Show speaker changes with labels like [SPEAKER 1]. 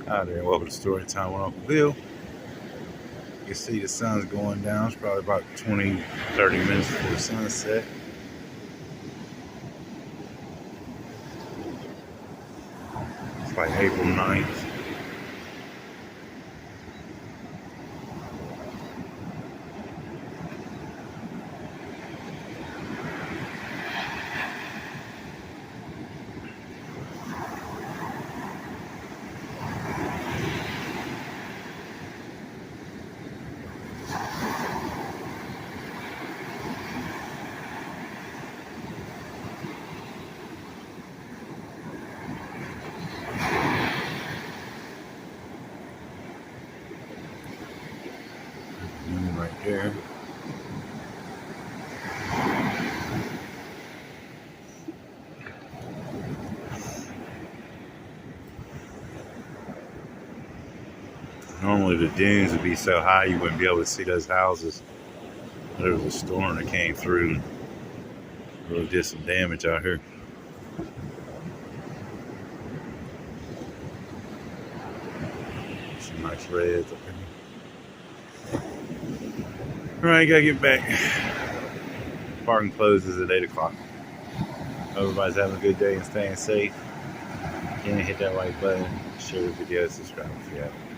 [SPEAKER 1] Hi there, and welcome to Story Time with Uncle Bill. You can see the sun's going down. It's probably about 20, 30 minutes before sunset. It's like April 9th. Moon right there. Normally the dunes would be so high you wouldn't be able to see those houses. There was a storm that came through and really did some damage out here. Some nice reds up here. Alright, gotta get back. Parking closes at 8 o'clock. Everybody's having a good day and staying safe. Again, hit that like button, share the video, subscribe if you haven't.